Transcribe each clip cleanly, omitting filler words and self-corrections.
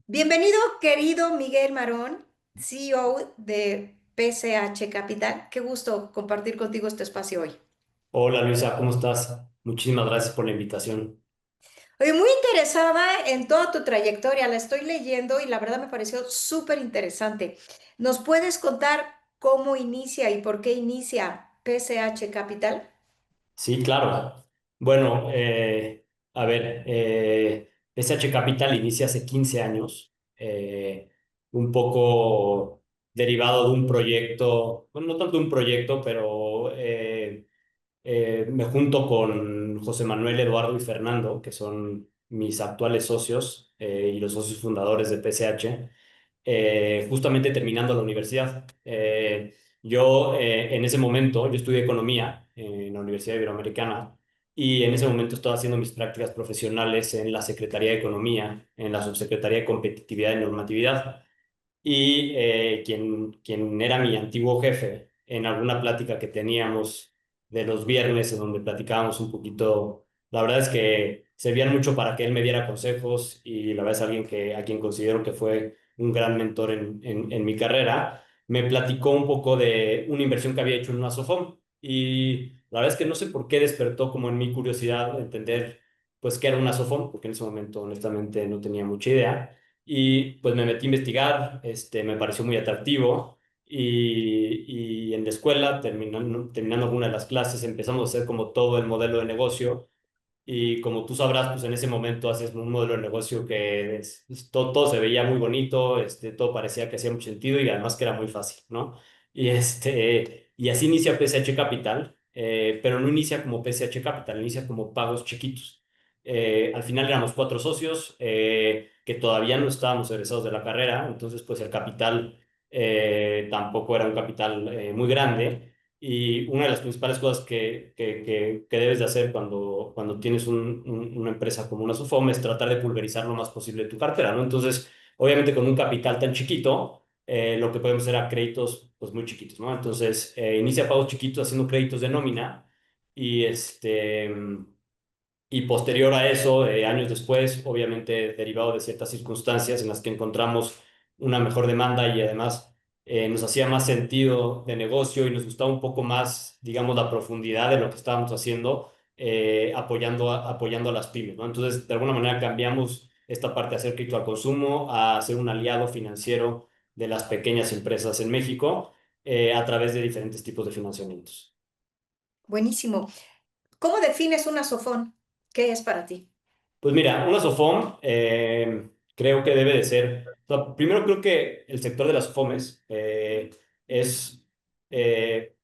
Bienvenido, querido Miguel Marón, CEO de PCH Capital. Qué gusto compartir contigo este espacio hoy. Hola Luisa, ¿cómo estás? Muchísimas gracias por la invitación. Oye, muy interesada en toda tu trayectoria, la estoy leyendo y la verdad me pareció súper interesante. ¿Nos puedes contar cómo inicia y por qué inicia PCH Capital? Sí, claro. Bueno, a ver, SH Capital inicia hace 15 años, un poco derivado de un proyecto, bueno, no tanto un proyecto, pero me junto con José Manuel, Eduardo y Fernando, que son mis actuales socios y los socios fundadores de PCH, justamente terminando la universidad. En ese momento, yo estudié economía en la Universidad Iberoamericana y en ese momento estaba haciendo mis prácticas profesionales en la Secretaría de Economía, en la Subsecretaría de Competitividad y Normatividad. Y quien era mi antiguo jefe, en alguna plática que teníamos de los viernes, en donde platicábamos un poquito, la verdad es que servían mucho para que él me diera consejos y la verdad es alguien a quien considero que fue un gran mentor en mi carrera, me platicó un poco de una inversión que había hecho en una Sofom y la verdad es que no sé por qué despertó como en mi curiosidad de entender pues qué era una Sofom, porque en ese momento honestamente no tenía mucha idea. Y pues me metí a investigar, me pareció muy atractivo y en la escuela, terminando alguna de las clases, empezamos a hacer como todo el modelo de negocio y como tú sabrás, pues en ese momento haces un modelo de negocio que todo se veía muy bonito, todo parecía que hacía mucho sentido y además que era muy fácil, ¿no? Y así inicia PSH Capital, pero no inicia como PSH Capital, inicia como pagos chiquitos. Al final éramos cuatro socios que todavía no estábamos egresados de la carrera, entonces pues el capital tampoco era un capital muy grande. Y una de las principales cosas que debes de hacer cuando tienes una empresa como una Sofom es tratar de pulverizar lo más posible tu cartera, ¿no? Entonces, obviamente con un capital tan chiquito, lo que podemos hacer a créditos pues muy chiquitos, ¿no? Entonces, inicia pagos chiquitos haciendo créditos de nómina y y posterior a eso, años después, obviamente derivado de ciertas circunstancias en las que encontramos una mejor demanda y además nos hacía más sentido de negocio y nos gustaba un poco más, digamos, la profundidad de lo que estábamos haciendo, apoyando a las pymes, ¿no? Entonces, de alguna manera cambiamos esta parte de hacer crédito al consumo a ser un aliado financiero de las pequeñas empresas en México a través de diferentes tipos de financiamientos. Buenísimo. ¿Cómo defines una sofón? ¿Qué es para ti? Pues mira, una SOFOM creo que debe de ser, o sea, primero creo que el sector de las SOFOMes es eh,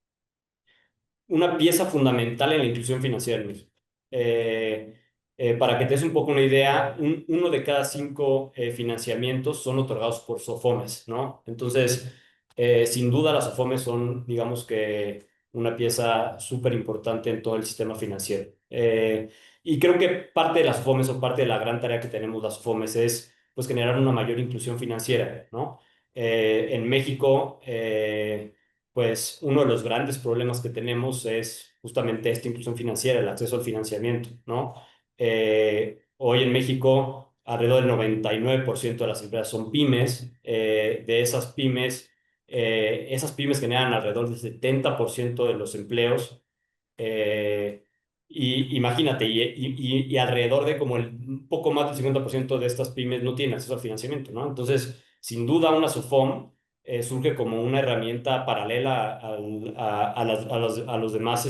una pieza fundamental en la inclusión financiera en México. Eh, para que te des un poco una idea, uno de cada cinco financiamientos son otorgados por SOFOMES, ¿no? Entonces, sin duda las SOFOMES son, digamos que, una pieza súper importante en todo el sistema financiero. Y creo que parte de las SOFOMES o parte de la gran tarea que tenemos las SOFOMES es, pues, generar una mayor inclusión financiera, ¿no? En México, pues uno de los grandes problemas que tenemos es justamente esta inclusión financiera, el acceso al financiamiento, ¿no? Hoy en México, alrededor del 99% de las empresas son pymes. De esas pymes generan alrededor del 70% de los empleos. Eh, y imagínate, y alrededor de como un poco más del 50% de estas pymes no tienen acceso al financiamiento, ¿no? Entonces, sin duda, una SUFOM surge como una herramienta paralela a los demás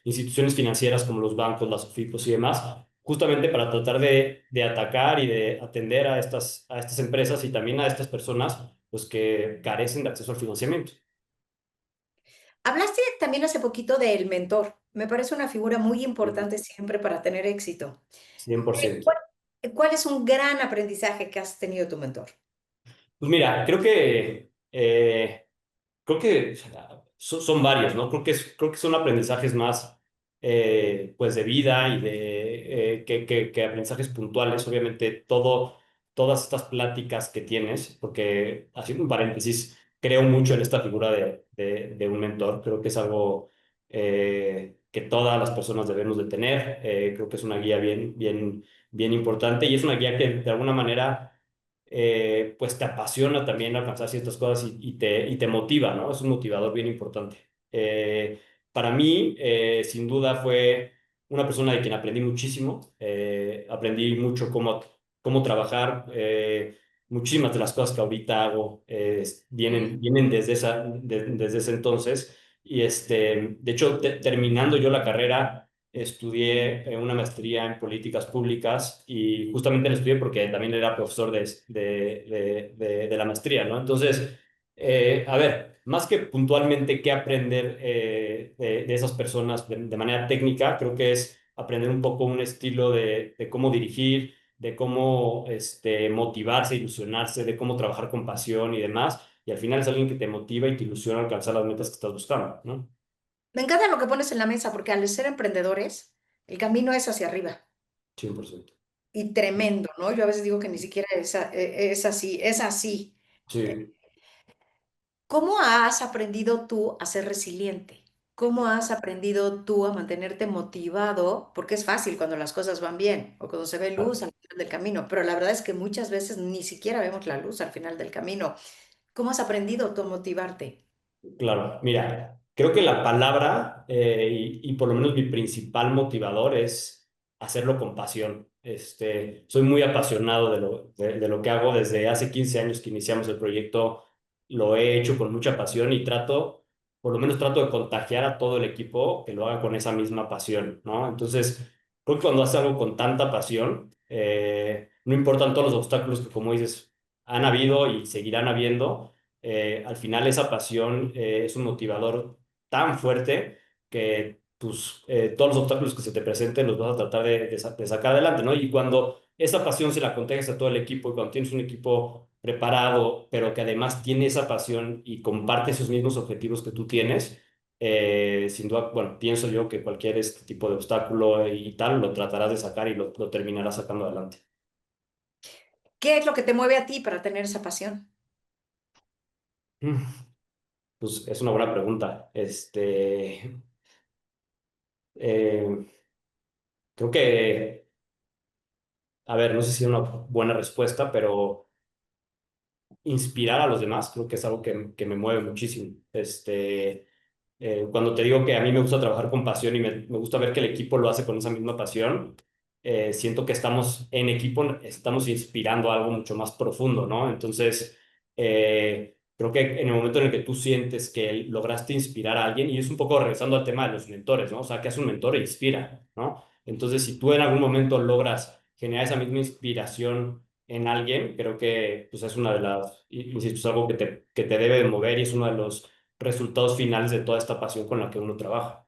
instituciones financieras como los bancos, las OFIPOS y demás, justamente para tratar de atacar y de atender a estas empresas y también a estas personas pues, que carecen de acceso al financiamiento. Hablaste también hace poquito del mentor. Me parece una figura muy importante siempre para tener éxito. 100%. ¿Cuál, cuál es un gran aprendizaje que has tenido tu mentor? Pues mira, creo que son varios, ¿no? Creo que son aprendizajes más, pues, de vida y que aprendizajes puntuales. Obviamente, todas estas pláticas que tienes, porque, haciendo un paréntesis, creo mucho en esta figura de un mentor. Creo que es algo que todas las personas debemos de tener. Creo que es una guía bien importante y es una guía que de alguna manera pues te apasiona también alcanzar ciertas cosas y te motiva, ¿no? Es un motivador bien importante. Para mí, sin duda, fue una persona de quien aprendí muchísimo. Aprendí mucho cómo trabajar. Muchísimas de las cosas que ahorita hago vienen desde ese entonces. Y de hecho, terminando yo la carrera, estudié una maestría en políticas públicas y justamente la estudié porque también era profesor de la maestría, ¿no? Entonces, a ver, más que puntualmente qué aprender de esas personas de manera técnica, creo que es aprender un poco un estilo de cómo dirigir, de cómo motivarse, ilusionarse, de cómo trabajar con pasión y demás. Y al final es alguien que te motiva y te ilusiona a alcanzar las metas que estás buscando, ¿no? Me encanta lo que pones en la mesa porque al ser emprendedores, el camino es hacia arriba 100%. y tremendo, ¿no? Yo a veces digo que ni siquiera es así, es así. Sí, ¿Cómo has aprendido tú a ser resiliente? ¿Cómo has aprendido tú a mantenerte motivado? Porque es fácil cuando las cosas van bien o cuando se ve luz al final del camino, pero la verdad es que muchas veces ni siquiera vemos la luz al final del camino. ¿Cómo has aprendido tú a motivarte? claro, mira, creo que la palabra y por lo menos mi principal motivador es hacerlo con pasión. Soy muy apasionado de lo que hago desde hace 15 años que iniciamos el proyecto. Lo he hecho con mucha pasión y por lo menos trato de contagiar a todo el equipo que lo haga con esa misma pasión, ¿no? Entonces, creo que cuando haces algo con tanta pasión, no importan todos los obstáculos que, como dices, han habido y seguirán habiendo. Al final esa pasión es un motivador tan fuerte que todos los obstáculos que se te presenten los vas a tratar de sacar adelante, ¿no? Y cuando esa pasión se la contagias a todo el equipo y cuando tienes un equipo preparado, pero que además tiene esa pasión y comparte esos mismos objetivos que tú tienes, sin duda, bueno, pienso yo que cualquier este tipo de obstáculo y tal lo tratarás de sacar y lo terminarás sacando adelante. ¿Qué es lo que te mueve a ti para tener esa pasión? Mm, Pues es una buena pregunta. Eh, Creo que, a ver, no sé si es una buena respuesta, pero inspirar a los demás creo que es algo que me mueve muchísimo. Cuando te digo que a mí me gusta trabajar con pasión y me gusta ver que el equipo lo hace con esa misma pasión, siento que estamos en equipo, estamos inspirando algo mucho más profundo, ¿no? Entonces, creo que en el momento en el que tú sientes que lograste inspirar a alguien, y es un poco regresando al tema de los mentores, ¿no? O sea, que es un mentor e inspira, ¿no? Entonces, si tú en algún momento logras generar esa misma inspiración en alguien, creo que pues, es una de las, insisto, es algo que te debe de mover y es uno de los resultados finales de toda esta pasión con la que uno trabaja.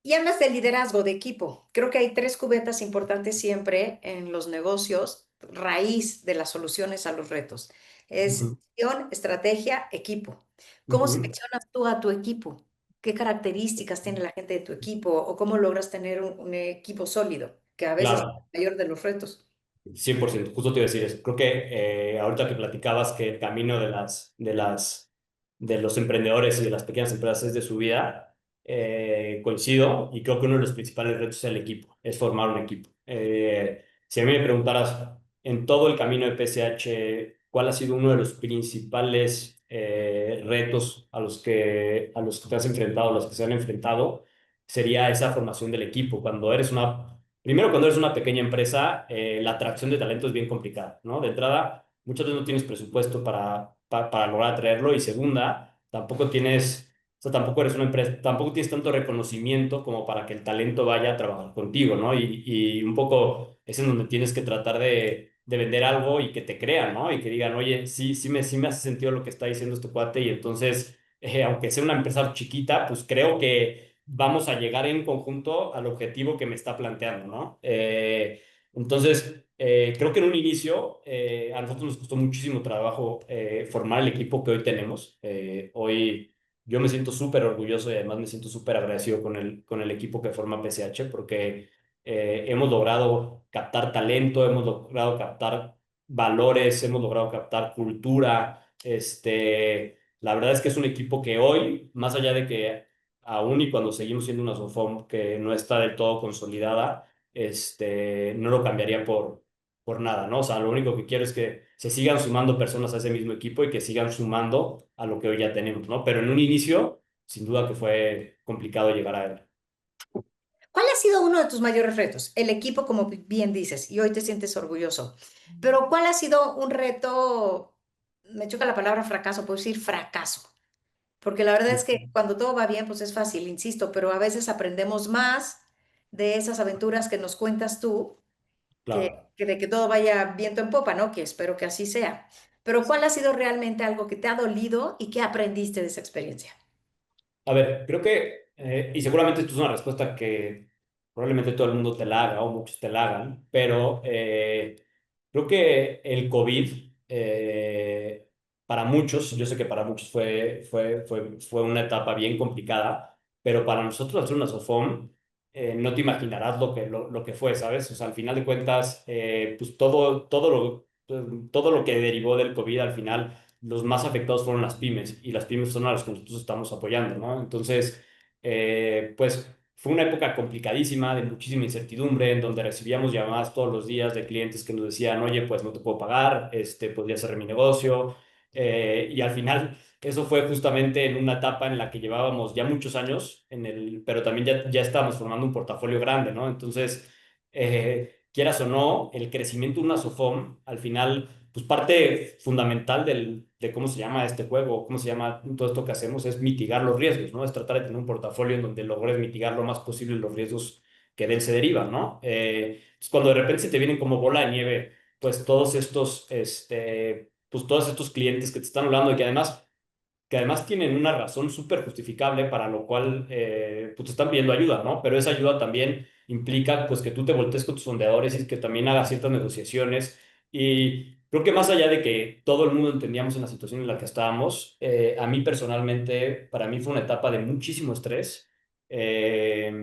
Y hablas de liderazgo de equipo. Creo que hay tres cubetas importantes siempre en los negocios, raíz de las soluciones a los retos. Es Ujú, visión, estrategia, equipo. ¿Cómo ujú. seleccionas tú a tu equipo? ¿Qué características tiene la gente de tu equipo? ¿O cómo logras tener un equipo sólido? Que a veces es Claro, el mayor de los retos. 100%, justo te iba a decir eso. Creo que ahorita que platicabas que el camino de los emprendedores y de las pequeñas empresas es de su vida, coincido y creo que uno de los principales retos es el equipo, es formar un equipo. Si a mí me preguntaras en todo el camino de PSH, ¿cuál ha sido uno de los principales retos a los que te has enfrentado, a los que se han enfrentado? Sería esa formación del equipo. Primero, cuando eres una pequeña empresa, la atracción de talento es bien complicada, ¿no? De entrada, muchas veces no tienes presupuesto para lograr atraerlo y segunda, tampoco eres una empresa, tampoco tienes tanto reconocimiento como para que el talento vaya a trabajar contigo, ¿no? Y un poco es en donde tienes que tratar de vender algo y que te crean, ¿no? Y que digan, oye, sí, sí me hace sentido lo que está diciendo este cuate y entonces, aunque sea una empresa chiquita, pues creo que vamos a llegar en conjunto al objetivo que me está planteando, ¿no? Entonces, creo que en un inicio a nosotros nos costó muchísimo trabajo formar el equipo que hoy tenemos. Hoy yo me siento súper orgulloso y además me siento súper agradecido con el equipo que forma PSH porque hemos logrado captar talento, hemos logrado captar valores, hemos logrado captar cultura. La verdad es que es un equipo que hoy, más allá de que aún y cuando seguimos siendo una SOFOM que no está del todo consolidada, no lo cambiaría por nada, ¿no? O sea, lo único que quiero es que se sigan sumando personas a ese mismo equipo y que sigan sumando a lo que hoy ya tenemos, ¿no? Pero en un inicio, sin duda que fue complicado llegar a él. ¿Cuál ha sido uno de tus mayores retos? El equipo, como bien dices, y hoy te sientes orgulloso. Pero ¿cuál ha sido un reto? Me choca la palabra fracaso, puedo decir fracaso. Porque la verdad es que cuando todo va bien, pues es fácil, insisto, pero a veces aprendemos más de esas aventuras que nos cuentas tú Claro. que de que todo vaya viento en popa, ¿no? Que espero que así sea. Pero ¿cuál ha sido realmente algo que te ha dolido y qué aprendiste de esa experiencia? A ver, creo que, y seguramente esto es una respuesta que probablemente todo el mundo te la haga o muchos te la hagan, pero creo que el COVID, para muchos, yo sé que para muchos fue una etapa bien complicada, pero para nosotros al ser una SOFOM, no te imaginarás lo que fue, ¿sabes? O sea, al final de cuentas, pues todo lo que derivó del COVID al final los más afectados fueron las pymes y las pymes son a las que nosotros estamos apoyando, ¿no? Entonces, pues fue una época complicadísima, de muchísima incertidumbre, en donde recibíamos llamadas todos los días de clientes que nos decían, oye, pues no te puedo pagar, podría cerrar mi negocio. Y al final, eso fue justamente en una etapa en la que llevábamos ya muchos años, pero también ya estábamos formando un portafolio grande, ¿no? Entonces, quieras o no, el crecimiento de una SOFOM, al final pues parte fundamental de cómo se llama este juego, cómo se llama todo esto que hacemos, es mitigar los riesgos, ¿no? Es tratar de tener un portafolio en donde logres mitigar lo más posible los riesgos que de él se derivan, ¿no? Pues cuando de repente se te vienen como bola de nieve, pues todos estos clientes que te están hablando y que además tienen una razón súper justificable para lo cual pues te están pidiendo ayuda, ¿no? Pero esa ayuda también implica pues que tú te voltees con tus fondeadores y que también hagas ciertas negociaciones. Y creo que más allá de que todo el mundo entendíamos en la situación en la que estábamos, a mí personalmente, para mí fue una etapa de muchísimo estrés eh,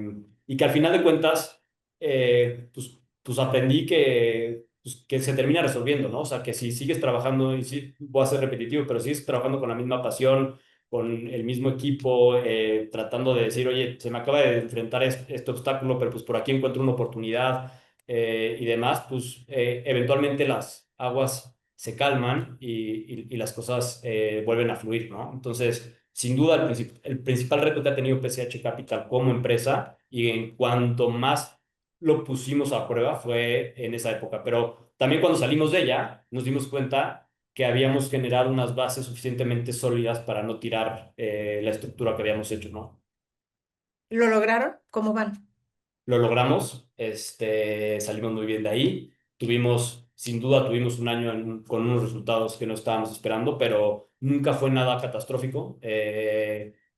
y que al final de cuentas, pues aprendí que se termina resolviendo, ¿no? O sea, que si sigues trabajando, y sí, voy a ser repetitivo, pero sigues trabajando con la misma pasión, con el mismo equipo, tratando de decir, oye, se me acaba de enfrentar este obstáculo, pero pues por aquí encuentro una oportunidad y demás, pues eventualmente las aguas se calman y las cosas vuelven a fluir, ¿no? Entonces, sin duda, el principal reto que ha tenido PCH Capital como empresa y en cuanto más lo pusimos a prueba fue en esa época, pero también cuando salimos de ella nos dimos cuenta que habíamos generado unas bases suficientemente sólidas para no tirar la estructura que habíamos hecho, ¿no? ¿Lo lograron? ¿Cómo van? Lo logramos, salimos muy bien de ahí. Sin duda, tuvimos un año con unos resultados que no estábamos esperando, pero nunca fue nada catastrófico.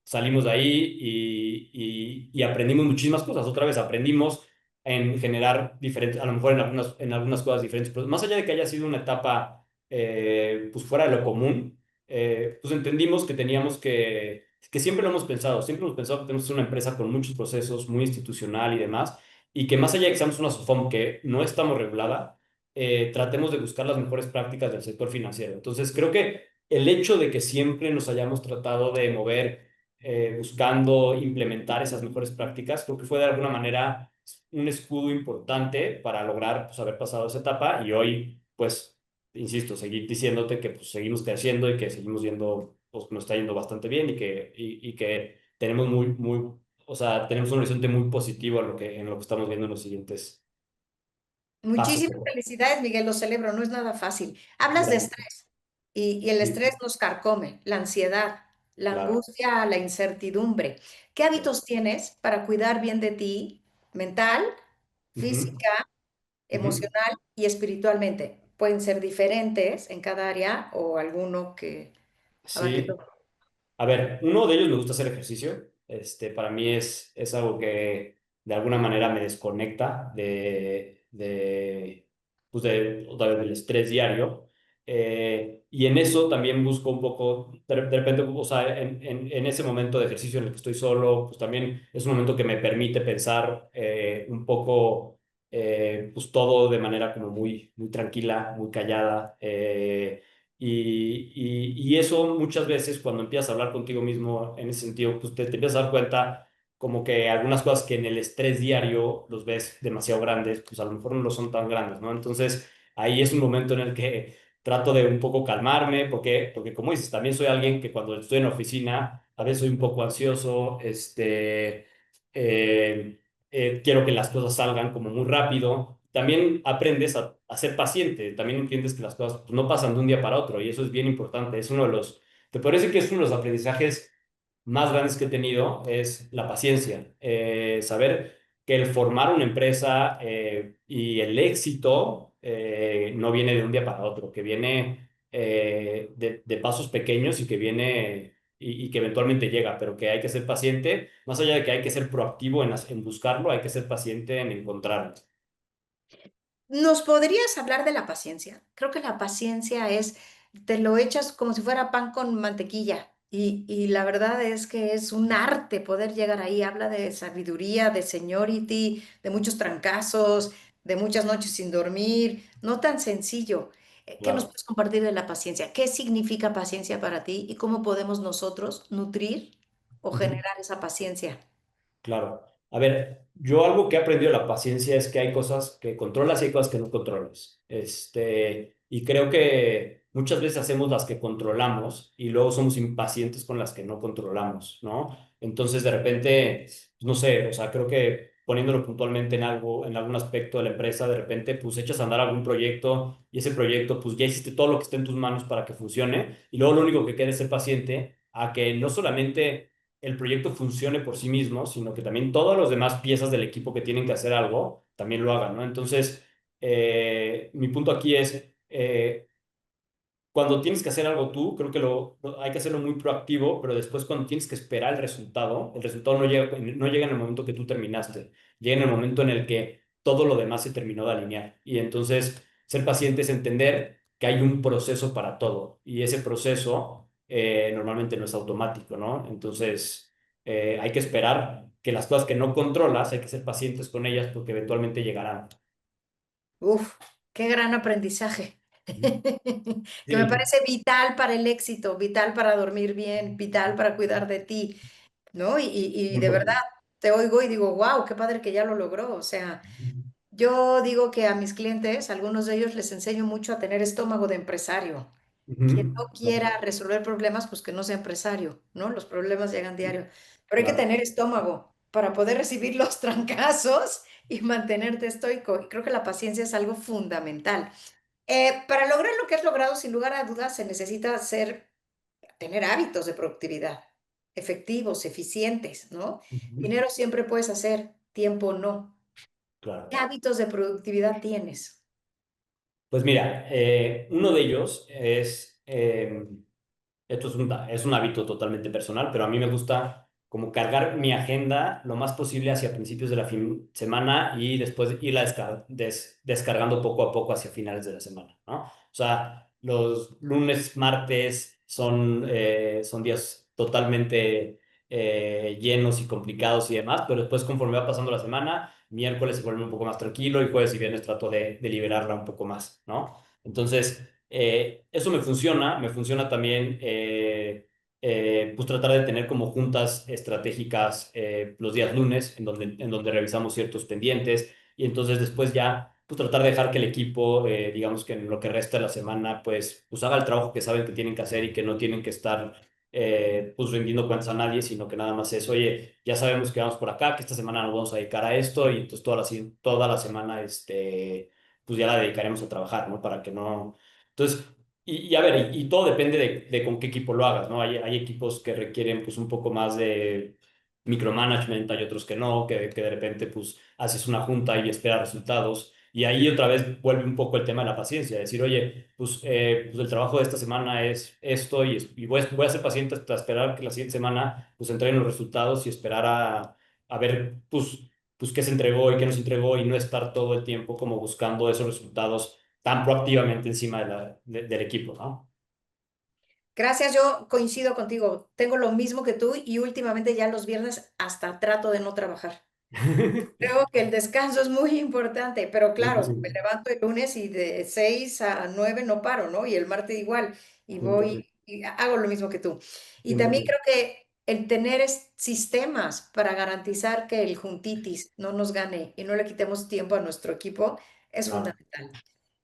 Salimos de ahí y aprendimos muchísimas cosas. Otra vez aprendimos en generar diferentes, a lo mejor en algunas cosas diferentes, pero más allá de que haya sido una etapa pues fuera de lo común, pues entendimos que teníamos que siempre lo hemos pensado, siempre hemos pensado que tenemos que ser una empresa con muchos procesos, muy institucional y demás, y que más allá de que seamos una SOFOM que no estamos regulada, tratemos de buscar las mejores prácticas del sector financiero. Entonces, creo que el hecho de que siempre nos hayamos tratado de mover buscando implementar esas mejores prácticas, creo que fue de alguna manera un escudo importante para lograr pues, haber pasado esa etapa y hoy, pues, insisto, seguir diciéndote que pues, seguimos creciendo y que seguimos yendo, pues nos está yendo bastante bien y que tenemos o sea, tenemos un horizonte muy positivo en lo que estamos viendo en los siguientes pasos. Muchísimas felicidades, Miguel, lo celebro, no es nada fácil. Hablas de Gracias. estrés y el Sí, estrés nos carcome, la ansiedad, la claro. angustia, la incertidumbre. ¿Qué hábitos tienes para cuidar bien de ti, mental, Ujú, física, ujú. emocional y espiritualmente? Pueden ser diferentes en cada área o alguno que abarque Sí, todo. a ver, uno de ellos me gusta hacer ejercicio. Para mí es algo que de alguna manera me desconecta pues otra vez del estrés diario. Y en eso también busco un poco, de repente, o sea, en ese momento de ejercicio en el que estoy solo, pues también es un momento que me permite pensar un poco, pues todo de manera como muy tranquila, muy callada. Y eso muchas veces cuando empiezas a hablar contigo mismo en ese sentido, pues te empiezas a dar cuenta como que algunas cosas que en el estrés diario los ves demasiado grandes, pues a lo mejor no lo son tan grandes, ¿no? Entonces ahí es un momento en el que trato de un poco calmarme, porque como dices, también soy alguien que cuando estoy en la oficina, a veces soy un poco ansioso, eh, quiero que las cosas salgan como muy rápido. También aprendes a ser paciente, también entiendes que las cosas pues, no pasan de un día para otro y eso es bien importante. Es uno de los, te parece que es uno de los aprendizajes más grandes que he tenido, es la paciencia. Saber que el formar una empresa y el éxito no viene de un día para otro, que viene de pasos pequeños y que viene y que eventualmente llega, pero que hay que ser paciente, más allá de que hay que ser proactivo en buscarlo, hay que ser paciente en encontrarlo. ¿Nos podrías hablar de la paciencia? Creo que la paciencia es, te lo echas como si fuera pan con mantequilla y la verdad es que es un arte poder llegar ahí. Habla de sabiduría, de seniority, de muchos trancazos, de muchas noches sin dormir, no tan sencillo. ¿Qué nos Claro. puedes compartir de la paciencia? ¿Qué significa paciencia para ti y cómo podemos nosotros nutrir o Ujú. generar esa paciencia? Claro. A ver, yo algo que he aprendido de la paciencia es que hay cosas que controlas y hay cosas que no controlas. Y creo que muchas veces hacemos las que controlamos y luego somos impacientes con las que no controlamos, ¿no? Entonces, de repente, no sé, o sea, creo que poniéndolo puntualmente en algo, en algún aspecto de la empresa, de repente, pues echas a andar algún proyecto y ese proyecto, pues ya hiciste todo lo que está en tus manos para que funcione y luego lo único que queda es ser paciente a que no solamente el proyecto funcione por sí mismo, sino que también todas las demás piezas del equipo que tienen que hacer algo también lo hagan, ¿no? Entonces, mi punto aquí es, cuando tienes que hacer algo tú, creo que hay que hacerlo muy proactivo, pero después cuando tienes que esperar el resultado no llega en el momento que tú terminaste, llega en el momento en el que todo lo demás se terminó de alinear. Y entonces, ser paciente es entender que hay un proceso para todo y ese proceso normalmente no es automático, ¿no? Entonces, hay que esperar que las cosas que no controlas, hay que ser pacientes con ellas porque eventualmente llegarán. Uf, qué gran aprendizaje. Ujú. Que me Sí. parece vital para el éxito, vital para dormir bien, vital para cuidar de ti, ¿no? Y de verdad 100%. te oigo y digo, wow, qué padre que ya lo logró. O sea, yo digo que a mis clientes, algunos de ellos les enseño mucho a tener estómago de empresario. Quien Ujú. no quiera resolver problemas, pues que no sea empresario, ¿no? Los problemas llegan diario. Pero hay que Claro. tener estómago para poder recibir los trancazos y mantenerte estoico. Y creo que la paciencia es algo fundamental. Para lograr lo que has logrado, sin lugar a dudas, se necesita tener hábitos de productividad, efectivos, eficientes, ¿no? Ujú. Dinero siempre puedes hacer, tiempo no. ¿Qué Claro. hábitos de productividad tienes? Pues mira, uno de ellos es, esto es un hábito totalmente personal, pero a mí me gusta como cargar mi agenda lo más posible hacia principios de la semana y después irla descargando poco a poco hacia finales de la semana, ¿no? O sea, los lunes, martes son días totalmente llenos y complicados y demás, pero después conforme va pasando la semana, miércoles se vuelve un poco más tranquilo y jueves y viernes trato de liberarla un poco más, ¿no? Entonces, eso me funciona también pues tratar de tener como juntas estratégicas los días lunes en donde revisamos ciertos pendientes y entonces después ya pues tratar de dejar que el equipo, digamos que en lo que resta de la semana, pues haga el trabajo que saben que tienen que hacer y que no tienen que estar pues rindiendo cuentas a nadie, sino que nada más es, oye, ya sabemos que vamos por acá, que esta semana nos vamos a dedicar a esto y entonces toda la semana pues ya la dedicaremos a trabajar, ¿no? Para que no... Entonces, y a ver, y todo depende de con qué equipo lo hagas, ¿no? Hay equipos que requieren pues un poco más de micromanagement, hay otros que no, que de repente pues haces una junta y esperas resultados. Y ahí otra vez vuelve un poco el tema de la paciencia, decir, oye, pues el trabajo de esta semana es esto y voy a ser paciente hasta esperar que la siguiente semana pues entreguen los resultados y esperar a ver pues qué se entregó y qué no se entregó y no estar todo el tiempo como buscando esos resultados tan proactivamente encima del equipo, ¿no? Gracias, yo coincido contigo. Tengo lo mismo que tú y últimamente ya los viernes hasta trato de no trabajar. Creo que el descanso es muy importante, pero Sí, sí, claro, me sí, levanto el lunes y de 6 a 9 no paro, ¿no? Y el martes igual, y voy 100%, y hago lo mismo que tú. Y también 100%. creo que el tener sistemas para garantizar que el juntitis no nos gane y no le quitemos tiempo a nuestro equipo es Claro, fundamental.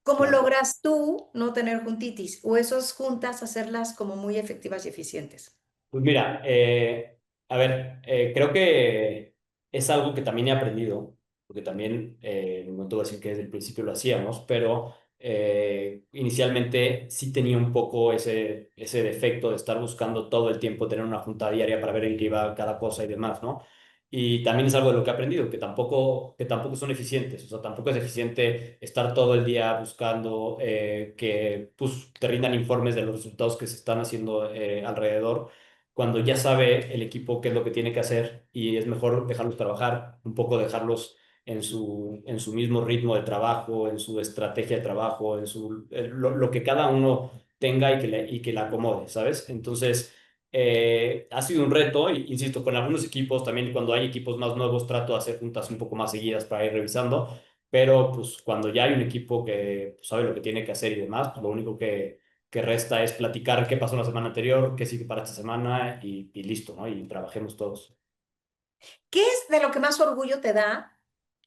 ¿Cómo claro. logras tú no tener juntitis o esas juntas hacerlas como muy efectivas y eficientes? Pues mira, a ver, creo que es algo que también he aprendido, porque también, no te voy a decir que desde el principio lo hacíamos, pero inicialmente sí tenía un poco ese defecto de estar buscando todo el tiempo, tener una junta diaria para ver en qué iba cada cosa y demás, ¿no? Y también es algo de lo que he aprendido, que tampoco son eficientes, o sea, tampoco es eficiente estar todo el día buscando que pues, te rindan informes de los resultados que se están haciendo alrededor cuando ya sabe el equipo qué es lo que tiene que hacer y es mejor dejarlos trabajar, un poco dejarlos en su mismo ritmo de trabajo, en su estrategia de trabajo, lo que cada uno tenga y que la acomode, ¿sabes? Entonces, ha sido un reto, y, insisto, con algunos equipos, también cuando hay equipos más nuevos, trato de hacer juntas un poco más seguidas para ir revisando, pero pues cuando ya hay un equipo que pues, sabe lo que tiene que hacer y demás, pues lo único que resta es platicar qué pasó la semana anterior, qué sigue para esta semana y listo, ¿no? Y trabajemos todos. ¿Qué es de lo que más orgullo te da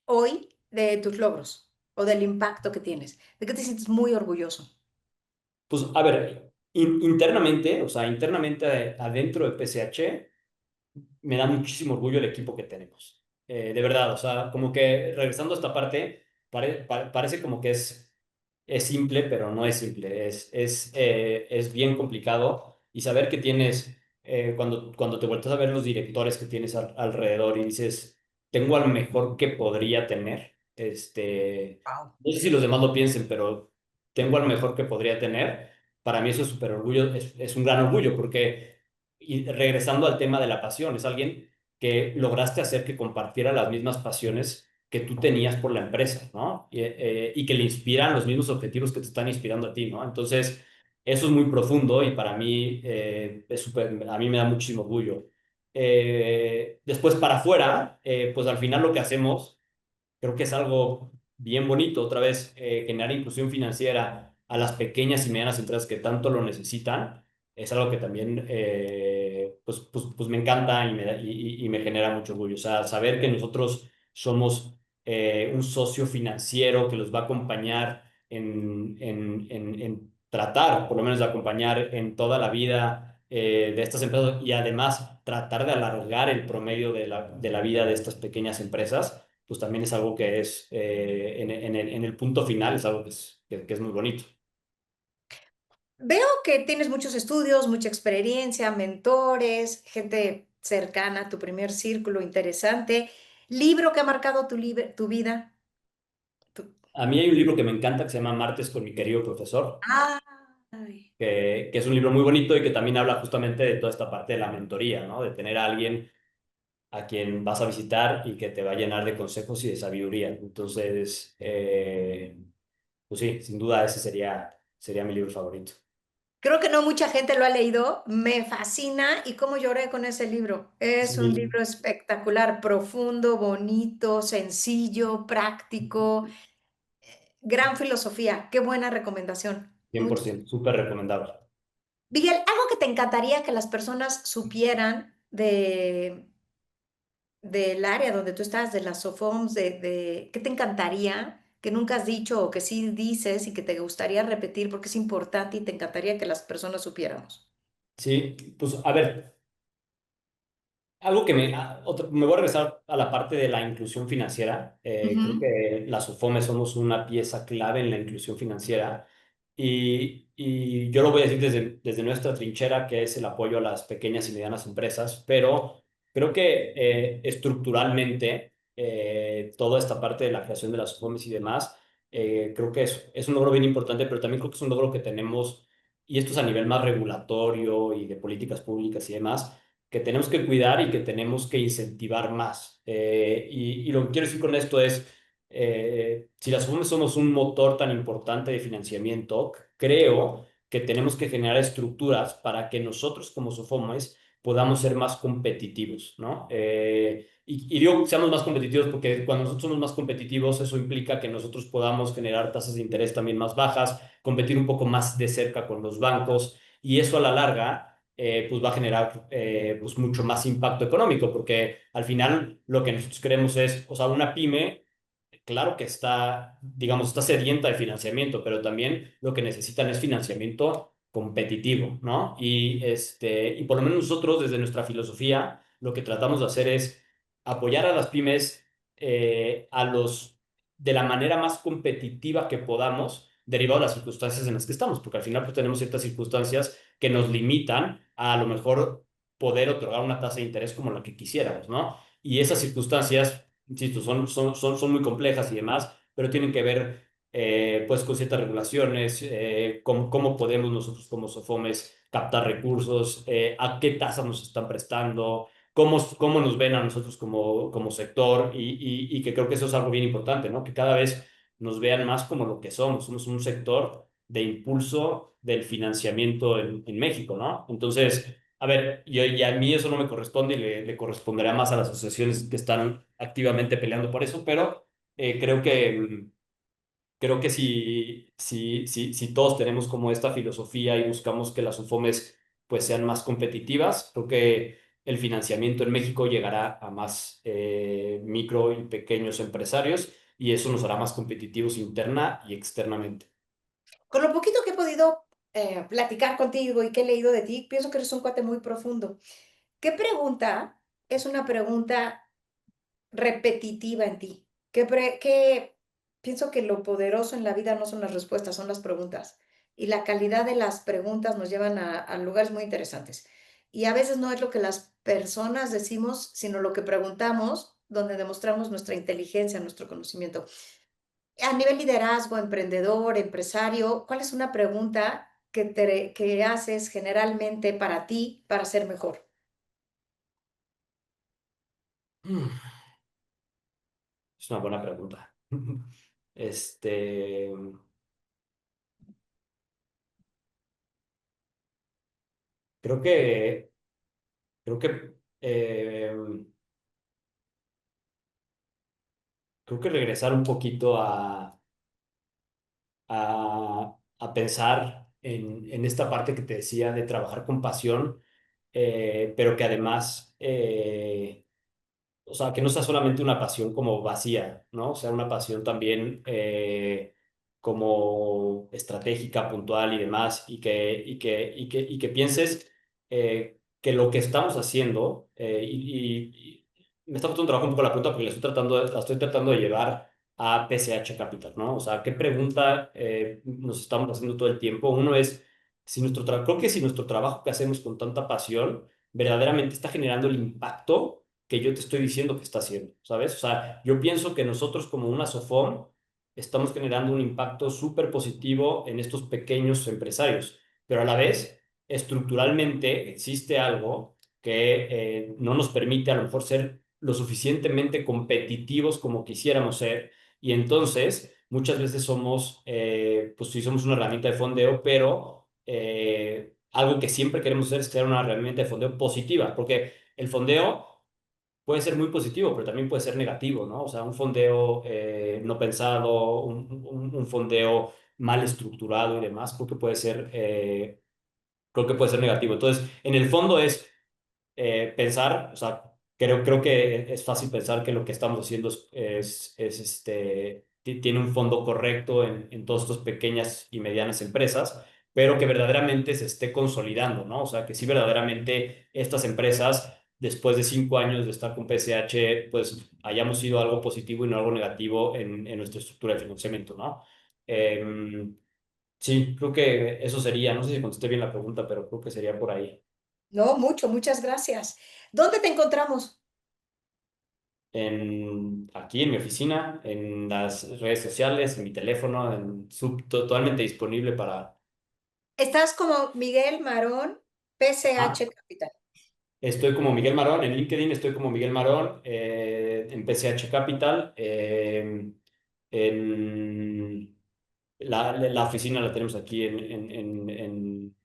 hoy de tus logros o del impacto que tienes? ¿De qué te sientes muy orgulloso? Pues a ver, internamente, o sea, internamente adentro de PCH, me da muchísimo orgullo el equipo que tenemos. De verdad, o sea, como que regresando a esta parte, parece como que es simple, pero no es simple, es bien complicado y saber que tienes, cuando te vueltas a ver los directores que tienes alrededor y dices, tengo al mejor que podría tener, Wow. no sé si los demás lo piensen, pero tengo al mejor que podría tener, para mí eso es súper orgullo, es un gran orgullo porque y regresando al tema de la pasión, es alguien que lograste hacer que compartiera las mismas pasiones que tú tenías por la empresa, ¿no? Y que le inspiran los mismos objetivos que te están inspirando a ti, ¿no? Entonces, eso es muy profundo y para mí, a mí me da muchísimo orgullo. Después, para afuera, pues al final lo que hacemos creo que es algo bien bonito, otra vez, generar inclusión financiera a las pequeñas y medianas empresas que tanto lo necesitan, es algo que también pues me encanta y me genera mucho orgullo. O sea, saber que nosotros somos un socio financiero que los va a acompañar en tratar, por lo menos de acompañar en toda la vida de estas empresas y además tratar de alargar el promedio de la vida de estas pequeñas empresas pues también es algo que es, en el punto final, es algo que es muy bonito. Veo que tienes muchos estudios, mucha experiencia, mentores, gente cercana a tu primer círculo, interesante. ¿Libro que ha marcado tu vida? Tu- A mí hay un libro que me encanta que se llama Martes con mi querido profesor, Ay, que es un libro muy bonito y que también habla justamente de toda esta parte de la mentoría, ¿no? De tener a alguien a quien vas a visitar y que te va a llenar de consejos y de sabiduría. Entonces, pues sí, sin duda ese sería mi libro favorito. creo que no mucha gente lo ha leído. Me fascina y cómo lloré con ese libro. Es un Sí, libro espectacular, profundo, bonito, sencillo, práctico, gran filosofía. Qué buena recomendación. 100%, súper recomendable. Miguel, algo que te encantaría que las personas supieran del área donde tú estás, de las SOFOMS, ¿qué te encantaría que nunca has dicho o que sí dices y que te gustaría repetir porque es importante y te encantaría que las personas supiéramos? Sí, pues a ver, algo me voy a regresar a la parte de la inclusión financiera. Creo Ujú. que las UFOME somos una pieza clave en la inclusión financiera y yo lo voy a decir desde nuestra trinchera, que es el apoyo a las pequeñas y medianas empresas, pero creo que estructuralmente toda esta parte de la creación de las UFOMES y demás, creo que es un logro bien importante, pero también creo que es un logro que tenemos, y esto es a nivel más regulatorio y de políticas públicas y demás que tenemos que cuidar y que tenemos que incentivar más. Y lo que quiero decir con esto es, si las FOMES somos un motor tan importante de financiamiento, creo que tenemos que generar estructuras para que nosotros como SOFOMES podamos ser más competitivos, ¿no? Y digo que seamos más competitivos porque cuando nosotros somos más competitivos, eso implica que nosotros podamos generar tasas de interés también más bajas, competir un poco más de cerca con los bancos, y eso a la larga, pues va a generar pues mucho más impacto económico, porque al final lo que nosotros queremos es, o sea, una pyme claro que está, digamos, está sedienta de financiamiento, pero también lo que necesitan es financiamiento competitivo, ¿no? Y por lo menos nosotros, desde nuestra filosofía, lo que tratamos de hacer es apoyar a las pymes de la manera más competitiva que podamos, derivado de las circunstancias en las que estamos, porque al final pues tenemos ciertas circunstancias que nos limitan a lo mejor poder otorgar una tasa de interés como la que quisiéramos, ¿no? Y esas circunstancias insisto, son muy complejas y demás, pero tienen que ver pues con ciertas regulaciones, cómo podemos nosotros como Sofomes captar recursos, a qué tasas nos están prestando, cómo nos ven a nosotros como sector y que creo que eso es algo bien importante, ¿no? Que cada vez nos vean más como lo que somos. Somos un sector de impulso del financiamiento en México, ¿no? Entonces, a ver, y a mí eso no me corresponde y le corresponderá más a las asociaciones que están activamente peleando por eso, pero creo que si todos tenemos como esta filosofía y buscamos que las UFOMES pues sean más competitivas, creo que el financiamiento en México llegará a más micro y pequeños empresarios y eso nos hará más competitivos interna y externamente. Con lo poquito que he podido platicar contigo y que he leído de ti, pienso que eres un cuate muy profundo. ¿Qué pregunta es una pregunta repetitiva en ti? Pienso que lo poderoso en la vida no son las respuestas, son las preguntas. Y la calidad de las preguntas nos llevan a lugares muy interesantes. Y a veces no es lo que las personas decimos, sino lo que preguntamos, donde demostramos nuestra inteligencia, nuestro conocimiento. A nivel liderazgo, emprendedor, empresario, ¿cuál es una pregunta que haces generalmente para ti para ser mejor? Mm, Es una buena pregunta. Este, creo que, creo que, eh, creo que regresar un poquito a pensar en esta parte que te decía de trabajar con pasión, pero que además o sea, que no sea solamente una pasión como vacía, ¿no? O sea, una pasión también como estratégica, puntual y demás, y que pienses que lo que estamos haciendo, me está costando un trabajo un poco la pregunta porque la estoy tratando de llevar a PCH Capital, ¿no? O sea, ¿qué pregunta nos estamos haciendo todo el tiempo? Uno es, creo que si nuestro trabajo que hacemos con tanta pasión verdaderamente está generando el impacto que yo te estoy diciendo que está haciendo, ¿sabes? O sea, yo pienso que nosotros como una SOFOM estamos generando un impacto súper positivo en estos pequeños empresarios, pero a la vez, estructuralmente existe algo que no nos permite a lo mejor ser lo suficientemente competitivos como quisiéramos ser, y entonces muchas veces pues sí somos una herramienta de fondeo, pero algo que siempre queremos hacer es crear una herramienta de fondeo positiva, porque el fondeo puede ser muy positivo, pero también puede ser negativo, ¿no? O sea, un fondeo no pensado, un fondeo mal estructurado y demás, creo que puede ser negativo. Entonces, en el fondo es pensar, o sea, creo que es fácil pensar que lo que estamos haciendo tiene un fondo correcto en todas estas pequeñas y medianas empresas, pero que verdaderamente se esté consolidando, ¿no? O sea, que sí verdaderamente estas empresas, después de 5 años de estar con PSH, pues hayamos sido algo positivo y no algo negativo en nuestra estructura de financiamiento, ¿no? Sí, creo que eso sería, no sé si contesté bien la pregunta, pero creo que sería por ahí. No, mucho, muchas gracias. ¿Dónde te encontramos? Aquí en mi oficina, en las redes sociales, en mi teléfono, totalmente disponible para... Estás como Miguel Marón, Ah, PCH Capital. estoy como Miguel Marón, en LinkedIn estoy como Miguel Marón, en PCH Capital, en la oficina la tenemos aquí en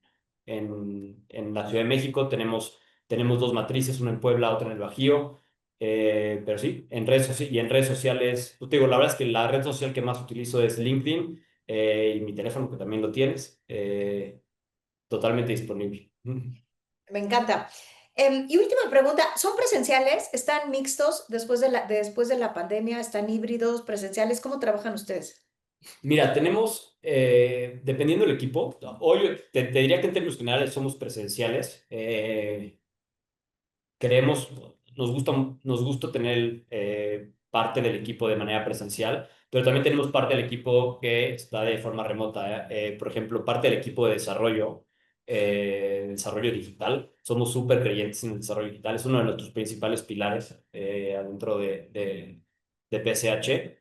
la Ciudad de México, tenemos Tenemos dos matrices, una en Puebla, otra en el Bajío. Pero sí, en redes sociales, y en redes sociales, pues te digo, la verdad es que la red social que más utilizo es LinkedIn, y mi teléfono, que también lo tienes, totalmente disponible. Me encanta. Y última pregunta, ¿son presenciales? ¿Están mixtos después de la pandemia? ¿Están híbridos, presenciales? ¿Cómo trabajan ustedes? Mira, tenemos, dependiendo del equipo, hoy te diría que en términos generales somos presenciales. Creemos, nos gusta tener parte del equipo de manera presencial, pero también tenemos parte del equipo que está de forma remota. Por ejemplo, parte del equipo de desarrollo digital. Somos súper creyentes en el desarrollo digital. Es uno de nuestros principales pilares adentro de PSH.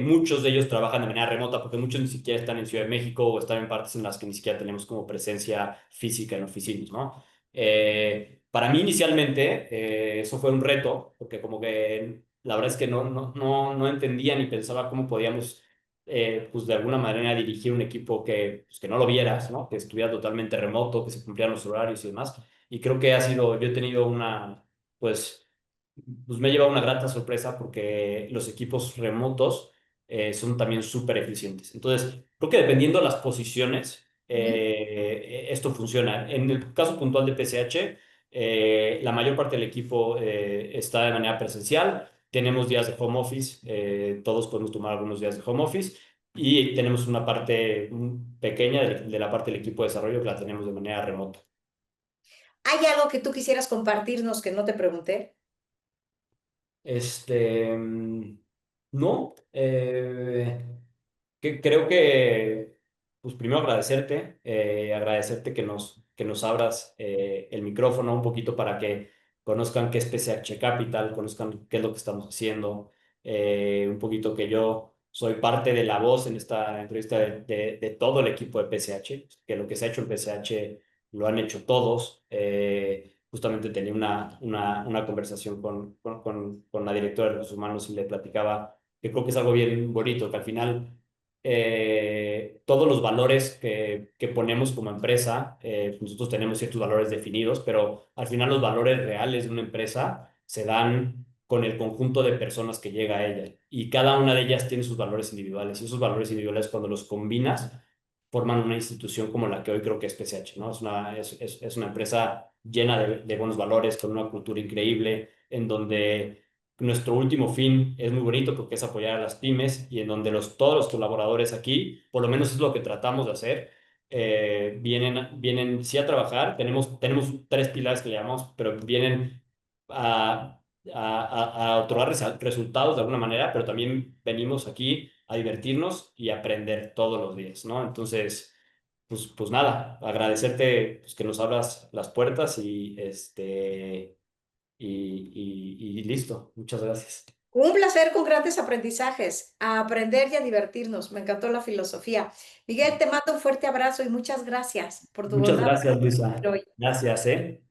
Muchos de ellos trabajan de manera remota porque muchos ni siquiera están en Ciudad de México o están en partes en las que ni siquiera tenemos como presencia física en oficinas, ¿no? Para mí inicialmente eso fue un reto, porque como que la verdad es que no entendía ni pensaba cómo podíamos, pues de alguna manera dirigir un equipo pues, que no lo vieras, ¿no? Que estuviera totalmente remoto, que se cumplieran los horarios y demás. Y creo que yo he tenido pues, pues me he llevado una grata sorpresa porque los equipos remotos son también súper eficientes. Entonces, creo que dependiendo de las posiciones, Ujú. esto funciona. En el caso puntual de PCH, la mayor parte del equipo está de manera presencial. Tenemos días de home office, todos podemos tomar algunos días de home office. Y tenemos una parte pequeña de la parte del equipo de desarrollo que la tenemos de manera remota. ¿Hay algo que tú quisieras compartirnos que no te pregunté? Este, no, creo que, pues primero agradecerte que nos abras el micrófono un poquito para que conozcan qué es PCH Capital, conozcan qué es lo que estamos haciendo, un poquito que yo soy parte de la voz en esta entrevista de todo el equipo de PCH, que lo que se ha hecho en PCH lo han hecho todos. Justamente tenía una conversación con la directora de recursos humanos y le platicaba que creo que es algo bien bonito, que al final todos los valores que ponemos como empresa, nosotros tenemos ciertos valores definidos, pero al final los valores reales de una empresa se dan con el conjunto de personas que llega a ella y cada una de ellas tiene sus valores individuales y esos valores individuales cuando los combinas forman una institución como la que hoy creo que es PCH, ¿no? Es una empresa llena de buenos valores, con una cultura increíble, en donde nuestro último fin es muy bonito porque es apoyar a las pymes y en donde todos los colaboradores aquí, por lo menos es lo que tratamos de hacer, vienen sí a trabajar, tenemos tres pilares que le llamamos, pero vienen a otorgar resultados de alguna manera, pero también venimos aquí a divertirnos y aprender todos los días, ¿no? Entonces, pues nada, agradecerte pues, que nos abras las puertas y listo. Muchas gracias. Un placer con grandes aprendizajes, a aprender y a divertirnos. Me encantó la filosofía. Miguel, te mando un fuerte abrazo y muchas gracias por tu Muchas bondad gracias, Luisa. hoy. Gracias, ¿eh?